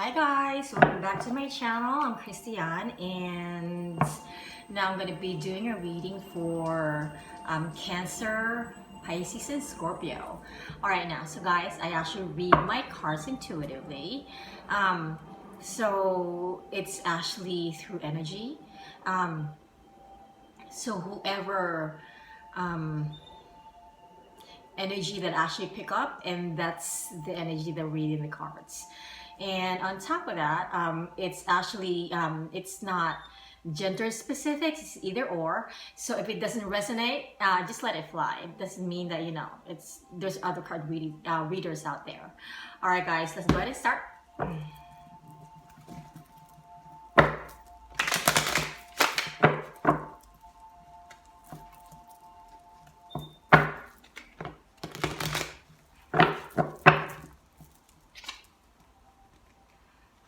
Hi guys, welcome back to my channel. I'm Christian and now I'm going to be doing a reading for Cancer, Pisces, and Scorpio. Alright now, so guys, I actually read my cards intuitively. So it's actually through energy. So whoever energy that actually pick up, and that's the energy that read in the cards. And on top of that, it's actually it's not gender specific, it's either or. So if it doesn't resonate, just let it fly. It doesn't mean that it's there's other card readers out there. All right guys, let's go ahead and start.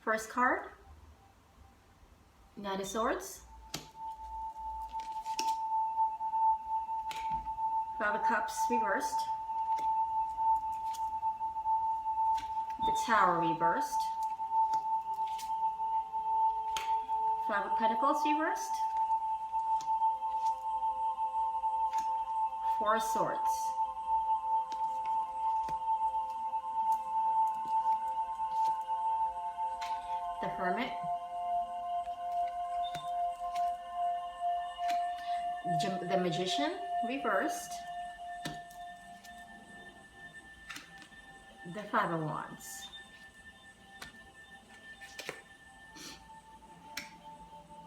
First card, Knight of Swords, Five of Cups reversed, the Tower reversed, Five of Pentacles reversed, Four of Swords, the Hermit, the Magician reversed, the Five of Wands,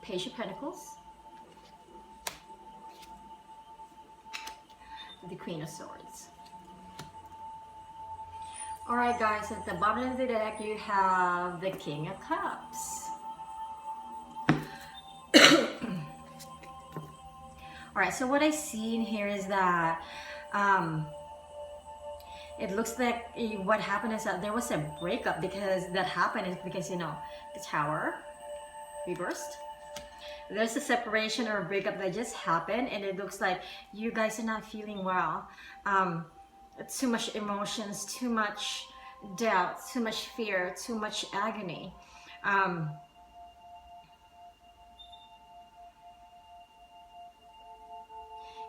Page of Pentacles, the Queen of Swords. Alright guys, at the bottom of the deck you have the King of Cups. Alright, so what I see in here is that it looks like what happened is that there was a breakup, because that happened is because the Tower reversed. There's a separation or a breakup that just happened, and it looks like you guys are not feeling well. Too much emotions, too much doubt, too much fear, too much agony. And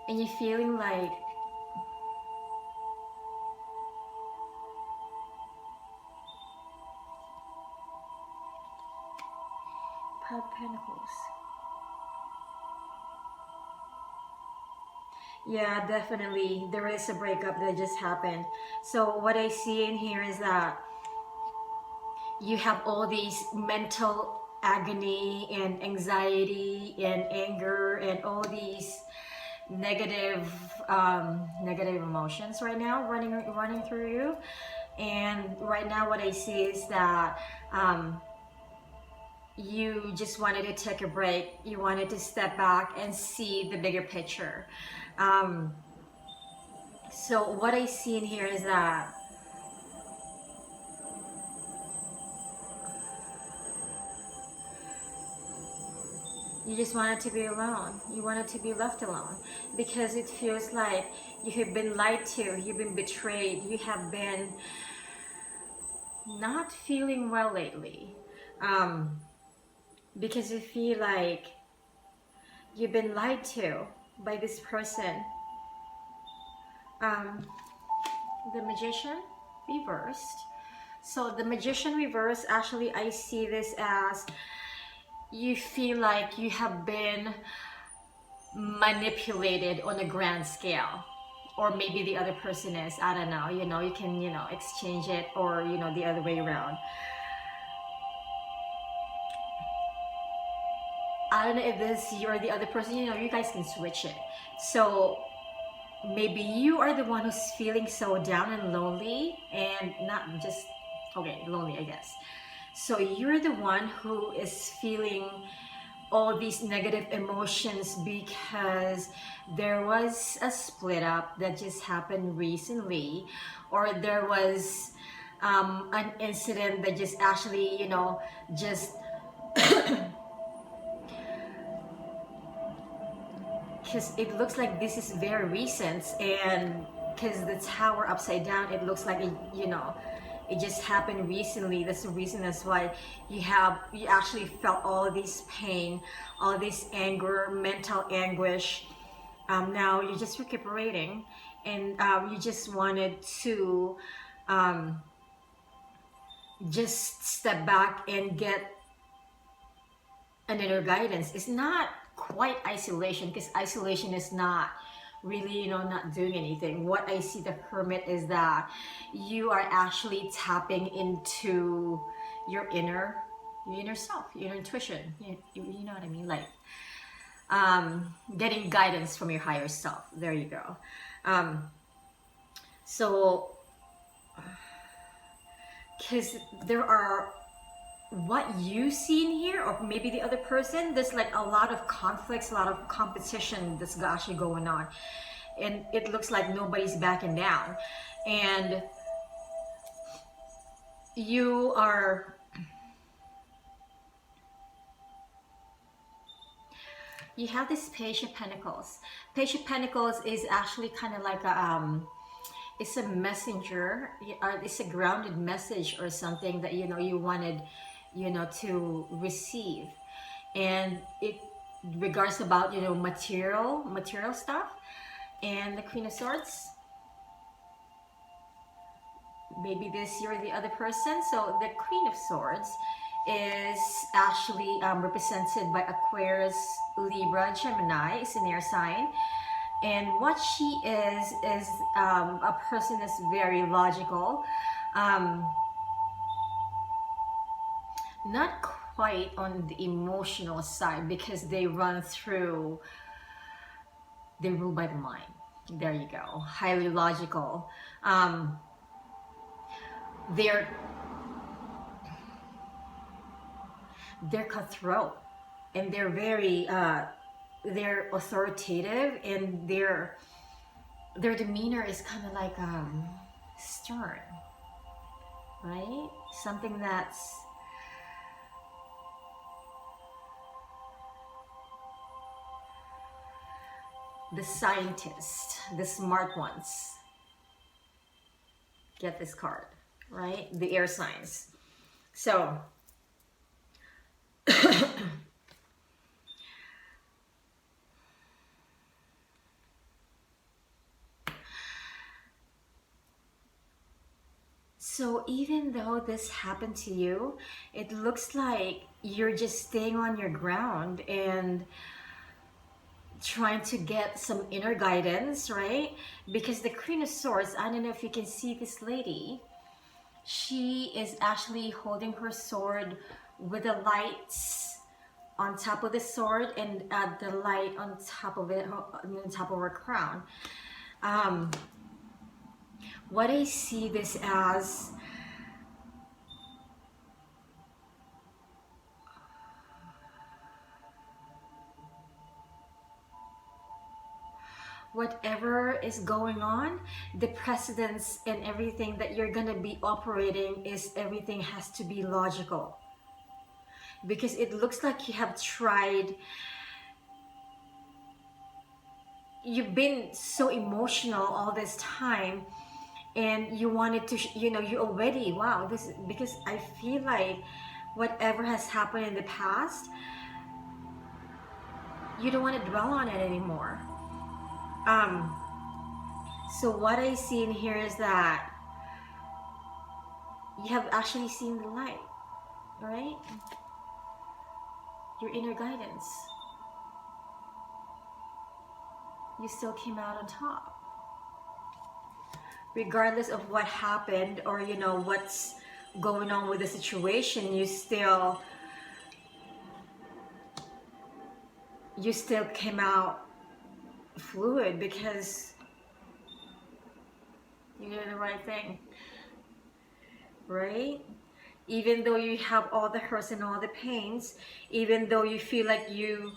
you're feeling like Five of Pentacles. Yeah, definitely. There is a breakup that just happened. So what I see in here is that you have all these mental agony and anxiety and anger and all these negative emotions right now running through you. And right now what I see is that you just wanted to take a break. You wanted to step back and see the bigger picture. So what I see in here is that you just wanted to be alone. You wanted to be left alone, because it feels like you have been lied to, you've been betrayed, you have been not feeling well lately. Because you feel like you've been lied to by this person. The Magician reversed. So the Magician reversed, actually I see this as you feel like you have been manipulated on a grand scale, or maybe the other person is, I don't know, you can exchange it, or the other way around. I don't know if this is you or the other person, you guys can switch it. So maybe you are the one who's feeling so down and lonely, and not just, okay, lonely, I guess. So you're the one who is feeling all these negative emotions because there was a split up that just happened recently, or there was an incident that just actually, just because it looks like this is very recent, and because the Tower upside down, it looks like it just happened recently. That's the reason. That's why you actually felt all of this pain, all of this anger, mental anguish. Now you're just recuperating, and you just wanted to just step back and get an inner guidance. It's not quite isolation, because isolation is not really, you know, not doing anything. What I see the Hermit is that you are actually tapping into your inner self, your inner intuition. You know what I mean? Like getting guidance from your higher self. There you go. So because there are, what you see in here, or maybe the other person, there's like a lot of conflicts, a lot of competition that's actually going on, and it looks like nobody's backing down, and you have this Page of Pentacles. Page of Pentacles is actually kind of like a it's a messenger, it's a grounded message or something that, you know, you wanted, you know, to receive, and it regards about, you know, material stuff. And the Queen of Swords, maybe this you're the other person. So the Queen of Swords is actually represented by Aquarius, Libra, Gemini. It's an air sign. And what she is a person that's very logical, not quite on the emotional side, because they rule by the mind. There you go. Highly logical. They're cutthroat, and they're very they're authoritative, and their demeanor is kind of like stern, right? Something that's the scientists, the smart ones get this card, right? The air signs. So so even though this happened to you, it looks like you're just staying on your ground and trying to get some inner guidance, right? Because the Queen of Swords, I don't know if you can see this lady, she is actually holding her sword with the lights on top of the sword, and the light on top of it, on top of her crown. What I see this as, whatever is going on, the precedence and everything that you're gonna be operating is, everything has to be logical. Because it looks like you have tried, you've been so emotional all this time, and you wanted to, you know, you already, wow, this, because I feel like whatever has happened in the past, you don't want to dwell on it anymore. So what I see in here is that you have actually seen the light, right? Your inner guidance. You still came out on top. Regardless of what happened, or, you know, what's going on with the situation, you still came out fluid, because you did the right thing, right? Even though you have all the hurts and all the pains, even though you feel like you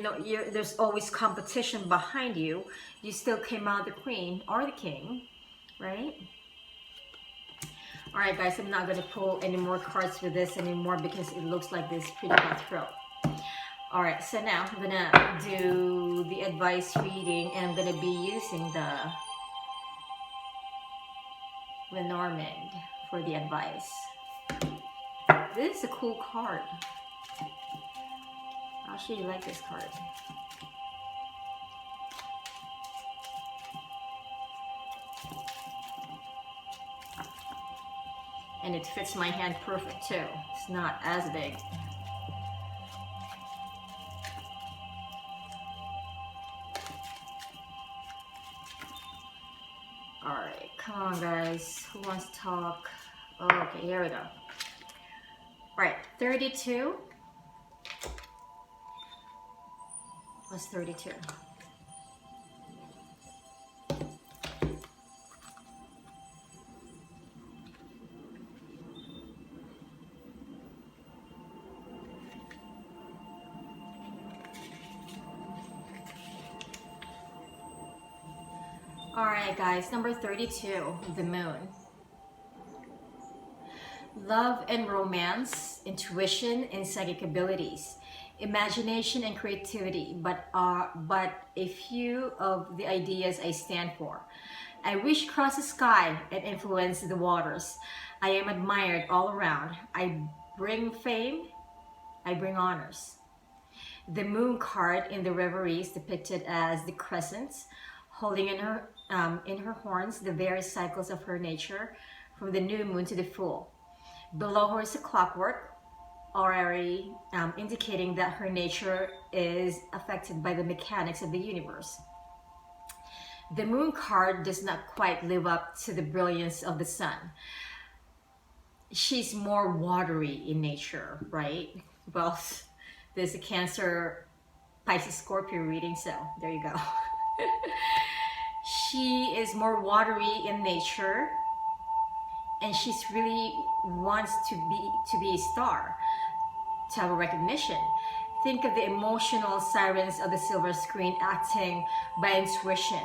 know, there's always competition behind you, you still came out the Queen or the King, right? All right, guys, I'm not going to pull any more cards for this anymore, because it looks like this pretty cutthroat. All right, so now I'm going to do the advice reading, and I'm going to be using the Lenormand for the advice. This is a cool card. I actually like this card. And it fits my hand perfect too. It's not as big. Alright, come on guys. Who wants to talk? Okay, here we go. Alright, 32. What's 32? Alright guys, number 32, the moon. Love and romance, intuition and psychic abilities, imagination and creativity, but a few of the ideas I stand for. I wish across the sky and influence the waters. I am admired all around. I bring fame, I bring honors. The moon card in the reverie is depicted as the crescent, holding in her horns the various cycles of her nature, from the new moon to the full. Below her is a clockwork, already indicating that her nature is affected by the mechanics of the universe. The moon card does not quite live up to the brilliance of the sun. She's more watery in nature, right? Well, there's a Cancer, Pisces, Scorpio reading, so there you go. She is more watery in nature, and she's really wants to be a star, to have a recognition. Think of the emotional sirens of the silver screen, acting by intuition,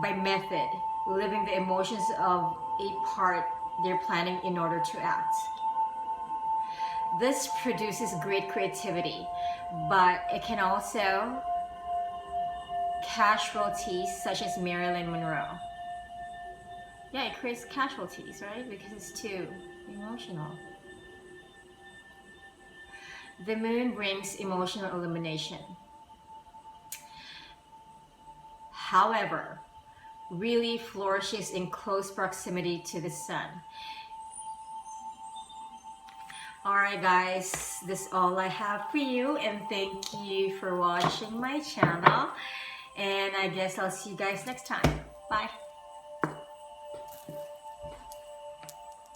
by method, living the emotions of a part they're planning in order to act. This produces great creativity, but it can also casualties such as Marilyn Monroe. Yeah, it creates casualties, right? Because it's too emotional. The moon brings emotional illumination. However, really flourishes in close proximity to the sun. Alright guys, this is all I have for you, and thank you for watching my channel. And I guess I'll see you guys next time. Bye.